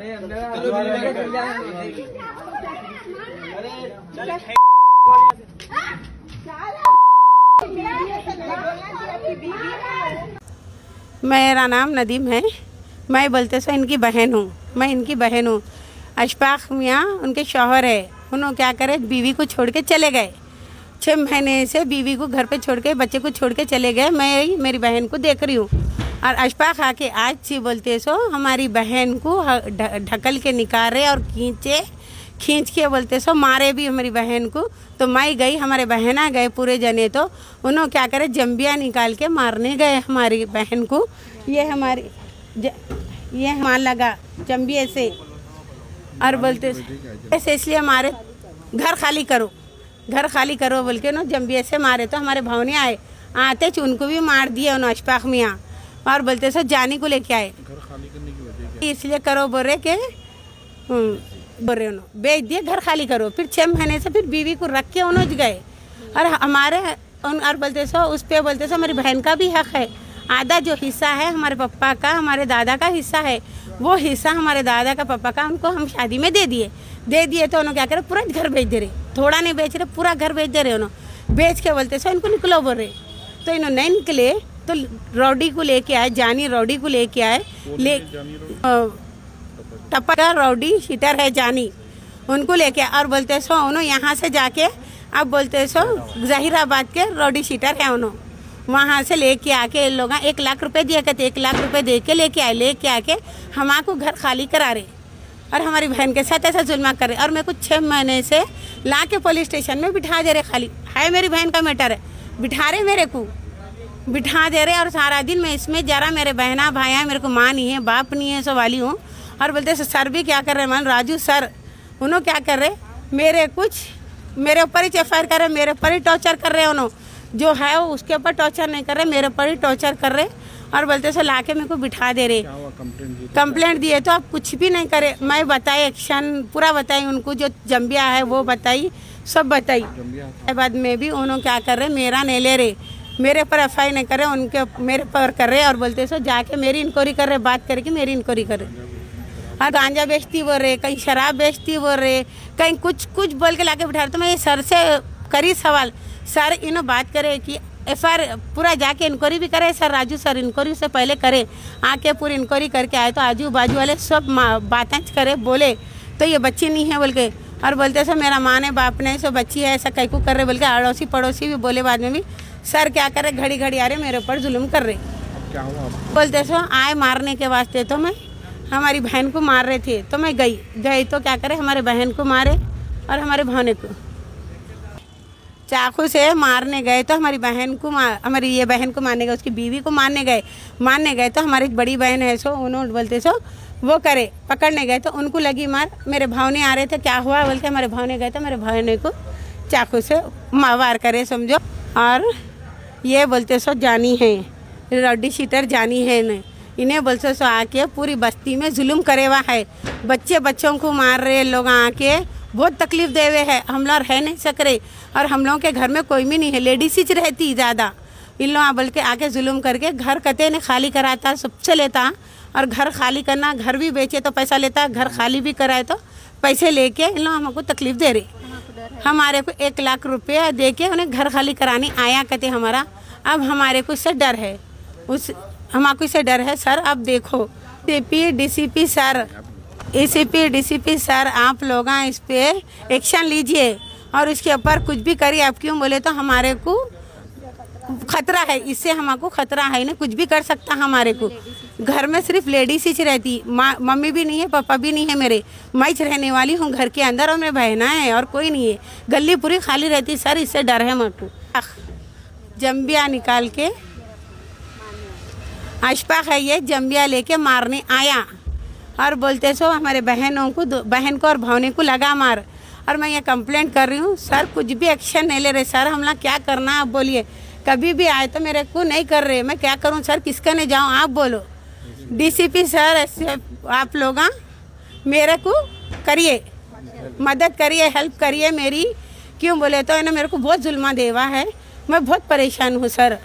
मेरा नाम नदीम है। मैं बोलते सो इनकी बहन हूँ। मैं इनकी बहन हूँ। अशफाक मियाँ उनके शौहर है। उन्होंने क्या करे, बीवी को छोड़ के चले गए। 6 महीने से बीवी को घर पे छोड़ के, बच्चे को छोड़ के चले गए। मैं मेरी बहन को देख रही हूँ। और अशफाक आके आज बोलते सो हमारी बहन को ढकल के निकाल रहे और खींच के बोलते सो मारे भी हमारी बहन को। तो मैं गई, हमारे बहना गए पूरे जने। तो उन्होंने क्या करे, जंबिया निकाल के मारने गए हमारी बहन को। ये मार लगा जंबिया से और बोलते ऐसे, इसलिए हमारे घर खाली करो बोल के ना जंबिया से मारे। तो हमारे भावने आते उनको भी मार दिए उन्होंने अशफाक मियाँ। और बोलते सो जानी को लेके आए, घर खाली करने की वजह क्या? इसलिए करो बोल रहे के बोल रहे उन्होंने बेच दिए, घर खाली करो। फिर 6 महीने से फिर बीवी को रख के उन्होंने गए। और हमारे और बोलते सो उस पर बोलते सो हमारी बहन का भी हक है। आधा जो हिस्सा है हमारे पापा का, हमारे दादा का हिस्सा है, वो हिस्सा हमारे दादा का पापा का उनको हम शादी में दे दिए। तो उन्होंने क्या करे, पूरा घर बेच दे रहे। थोड़ा नहीं बेच रहे, पूरा घर बेच दे रहे। उन्होंने बेच के बोलते सो इनको निकलो बोल रहे। तो इन्होंने नहीं निकले तो रौडी को लेके आए, जानी रौडी को लेके आए। टप्पा का रौडी शीटर है जानी, उनको लेके और बोलते सो उन्होंने यहाँ से जाके अब बोलते सो जहीराबाद के रौडी शीटर है। उन्होंने वहाँ से लेके आके लोग 1 लाख रुपए दिए, कहते 1 लाख रुपए दे के लेके आके हमारे घर खाली करा रहे और हमारी बहन के साथ ऐसा जुल्मा कर रहे। और मेरे को 6 महीने से ला के पुलिस स्टेशन में बिठा दे रहे। खाली है मेरी बहन का मैटर है, बिठा रहे मेरे को, बिठा दे रहे। और सारा दिन मैं इसमें जरा मेरे बहना भाई हैं, मेरे को माँ नहीं है, बाप नहीं है, सो वाली हूँ। और बोलते सर भी क्या कर रहे, मान राजू सर उन्होंने क्या कर रहे, मेरे ऊपर ही FIR कर रहे, मेरे ऊपर ही टॉर्चर कर रहे। उन्होंने जो है वो उसके ऊपर टॉर्चर नहीं कर रहे, मेरे ऊपर ही टॉर्चर कर रहे। और बोलते सो लाके मेरे को बिठा दे रहे। कंप्लेंट दिए तो आप कुछ भी नहीं करे। मैं बताई, एक्शन पूरा बताई उनको, जो जंबिया है वो बताई, सब बताई। बाद में भी उन्होंने क्या कर रहे, मेरा नहीं ले रहे, मेरे पर FIR नहीं कर रहे, उनके मेरे पर कर रहे। और बोलते सो जाके मेरी इंक्वायरी कर रहे, बात करके मेरी इंक्वायरी कर रहे। और गांजा बेचती बोल रहे, कहीं शराब बेचती बोल रहे, कहीं कुछ बोल के लाके बिठा रहे। तो मैं ये सर से करी सवाल, सर इन्हों बात करे कि FIR पूरा जाके इंक्वायरी भी करे। सर राजू सर इंक्वायरी से पहले करे, आके पूरी इंक्वायरी करके आए। तो आजू बाजू वाले सब बातें करे, बोले तो ये बच्ची नहीं है बोल के। और बोलते सो मेरा माँ ने बाप ने सो बच्ची है, ऐसा कहीं को कर रहे बोल के। अड़ोसी पड़ोसी भी बोले बाद में भी। सर क्या करे, घड़ी आ रहे मेरे ऊपर जुल्म कर रहे। क्या हुआ? बोलते सो आए मारने के वास्ते। तो मैं हमारी बहन को मार रहे थे, तो मैं गई तो क्या करे, हमारे बहन को मारे और हमारे भाने को चाकू से मारने गए। तो हमारी बहन को हमारी ये बहन को मारने गए, उसकी बीवी को मारने गए। तो हमारी बड़ी बहन है सो उन्होंने बोलते सो वो करे, पकड़ने गए तो उनको लगी मार। मेरे भावने आ रहे थे, क्या हुआ बोल के हमारे भावने गए तो मेरे भावने को चाकू से वार करे समझो। और ये बोलते सो जानी है, रौडी शीटर जानी है न, इन्हें बोलते सो आके पूरी बस्ती में जुल्म करे हुआ है। बच्चों को मार रहे लोग, आके बहुत तकलीफ दे हुए है। हम लोग रह नहीं सक रहे और हम लोगों के घर में कोई भी नहीं है, लेडीज ही रहती ज़्यादा। इन लोग बोल के आके जुल्म करके घर कते ने खाली कराता, सबसे लेता। और घर खाली करना, घर भी बेचे तो पैसा लेता, घर खाली भी कराए तो पैसे लेके इन लोग हमको तकलीफ दे रहे। हमारे को 1 लाख रुपया दे के उन्हें घर खाली कराने आया कहते हमारा। अब हमारे को इससे डर है, हमारे इससे डर है। सर अब देखो DCP sir, ACP DCP sir, आप लोग इस पे एक्शन लीजिए और इसके ऊपर कुछ भी करिए। आप क्यों बोले तो हमारे को खतरा है, इससे हमको खतरा है ना, कुछ भी कर सकता हमारे को। घर में सिर्फ लेडीज ही रहती, मम्मी भी नहीं है, पापा भी नहीं है मेरे, मैं ही रहने वाली हूँ घर के अंदर और मेरे बहना है और कोई नहीं है। गली पूरी खाली रहती। सर इससे डर है मेरे को। जंबिया निकाल के अशफाक है ये जंबिया लेके मारने आया और बोलते सो हमारे बहन को और भावने को लगा मार। और मैं ये कंप्लेंट कर रही हूँ, सर कुछ भी एक्शन नहीं ले रहे। सर हम लोग क्या करना आप बोलिए, कभी भी आए तो मेरे को नहीं कर रहे, मैं क्या करूँ सर, किसका नहीं जाऊँ आप बोलो। DCP सर ऐसे आप लोग मेरे को करिए, मदद करिए, हेल्प करिए मेरी। क्यों बोले तो इन्हें मेरे को बहुत जुल्मा देवा है, मैं बहुत परेशान हूँ सर।